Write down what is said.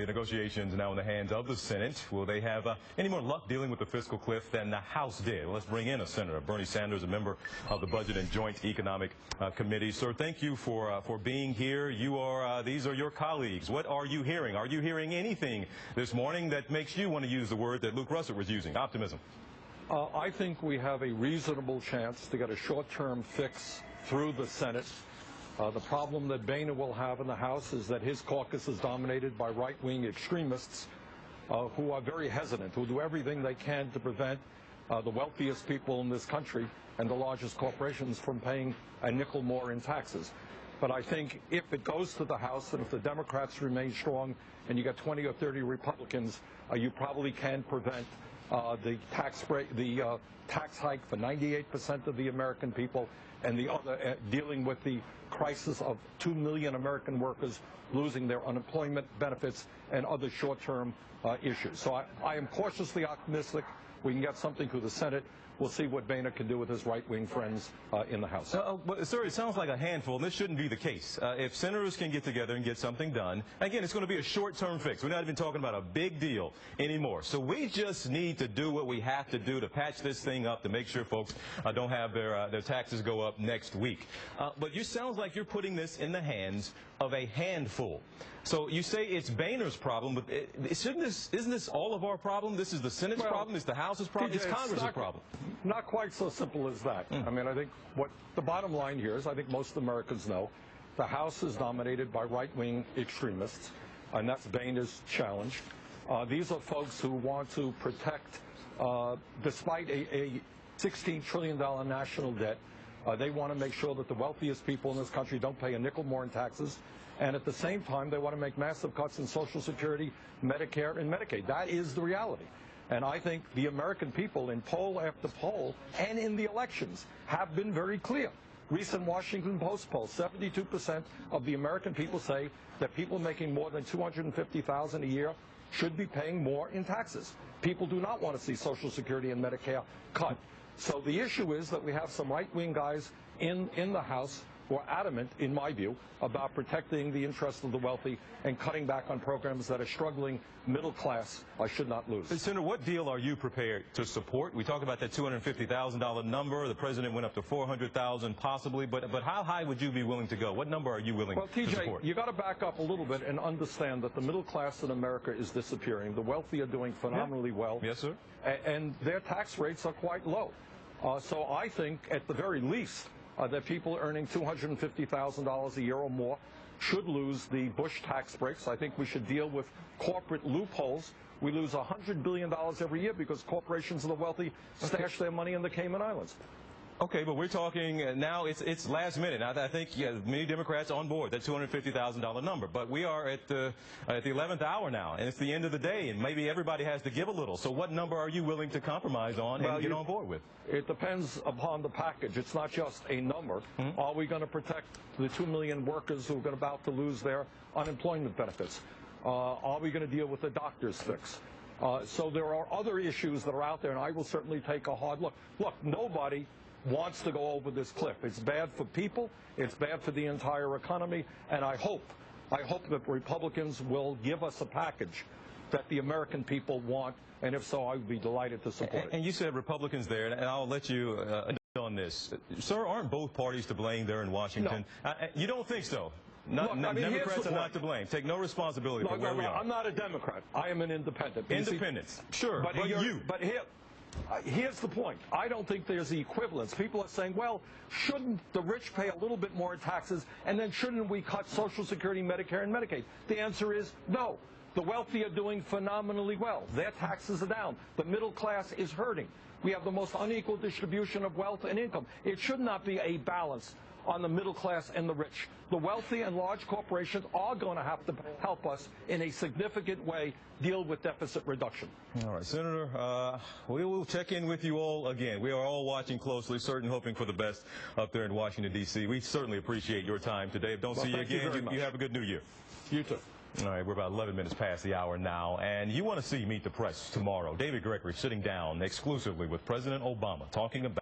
the negotiations now in the hands of the Senate. Will they have any more luck dealing with the fiscal cliff than the House did? Well, let's bring in a senator, Bernie Sanders, a member of the Budget and Joint Economic Committee. Sir, thank you for being here. These are your colleagues. What are you hearing? Are you hearing anything this morning that makes you want to use the word that Luke Russert was using, optimism? I think we have a reasonable chance to get a short-term fix through the Senate. The problem that Boehner will have in the House is that his caucus is dominated by right-wing extremists who are very hesitant, who do everything they can to prevent the wealthiest people in this country and the largest corporations from paying a nickel more in taxes. But I think if it goes to the House and if the Democrats remain strong and you get 20 or 30 Republicans, you probably can prevent the tax hike for 98% of the American people, and the other dealing with the crisis of 2 million American workers losing their unemployment benefits and other short-term issues. So I am cautiously optimistic we can get something through the Senate. We'll see what Boehner can do with his right-wing friends in the House. But, sir, it sounds like a handful, and this shouldn't be the case. If senators can get together and get something done, again, it's going to be a short-term fix. We're not even talking about a big deal anymore. So we just need to do what we have to do to patch this thing up to make sure folks don't have their taxes go up next week. But you sounds like you're putting this in the hands of a handful. So you say it's Boehner's problem, but isn't this all of our problem? This is the Senate's problem, it's the House's problem, it's Congress's problem. Not quite so simple as that. I mean, I think what the bottom line here is, I think most Americans know, the House is dominated by right-wing extremists, and that's Boehner's challenge. These are folks who want to protect, despite a $16 trillion national debt, they want to make sure that the wealthiest people in this country don't pay a nickel more in taxes. And at the same time, they want to make massive cuts in Social Security, Medicare, and Medicaid. That is the reality. And I think the American people in poll after poll and in the elections have been very clear. Recent Washington Post poll, 72% of the American people say that people making more than $250,000 a year should be paying more in taxes. People do not want to see Social Security and Medicare cut. So the issue is that we have some right-wing guys in the House who are adamant, in my view, about protecting the interests of the wealthy and cutting back on programs that a struggling middle class should not lose. Senator, what deal are you prepared to support? We talked about that $250,000 number. The president went up to $400,000 possibly, but how high would you be willing to go? What number are you willing to support? Well, TJ, you got to back up a little bit and understand that the middle class in America is disappearing. The wealthy are doing phenomenally well. Yes, sir. And their tax rates are quite low. So I think, at the very least, that people earning $250,000 a year or more should lose the Bush tax breaks. I think we should deal with corporate loopholes. We lose $100 billion every year because corporations and the wealthy stash their money in the Cayman Islands. Okay, but we're talking now, it's last minute. I think many Democrats on board, that $250,000 number. But we are at the 11th hour now, and it's the end of the day, and maybe everybody has to give a little. So what number are you willing to compromise on and get on board with? It depends upon the package. It's not just a number. Are we going to protect the 2 million workers who are about to lose their unemployment benefits? Are we going to deal with the doctor's fix? So there are other issues that are out there, and I will certainly take a hard look. Look, nobody wants to go over this cliff. It's bad for people, it's bad for the entire economy, and I hope that Republicans will give us a package that the American people want, and if so, I would be delighted to support it. And you said Republicans there, and I'll let you on this. Sir, aren't both parties to blame there in Washington? No. You don't think so? Democrats are not to blame. Take no responsibility for where we are. I'm not a Democrat. I am an independent. Independents, sure, but here's the point. I don't think there's the equivalence. People are saying, well, shouldn't the rich pay a little bit more in taxes, and then shouldn't we cut Social Security, Medicare, and Medicaid? The answer is no. The wealthy are doing phenomenally well. Their taxes are down. The middle class is hurting. We have the most unequal distribution of wealth and income. It should not be a balance on the middle class and the rich. The wealthy and large corporations are going to have to help us in a significant way deal with deficit reduction. All right, Senator, we will check in with you all again. We are all watching closely, certainly hoping for the best up there in Washington, D.C. We certainly appreciate your time today. If don't see you again, you have a good new year. You too. All right, we're about 11 minutes past the hour now, and you want to see Meet the Press tomorrow. David Gregory sitting down exclusively with President Obama talking about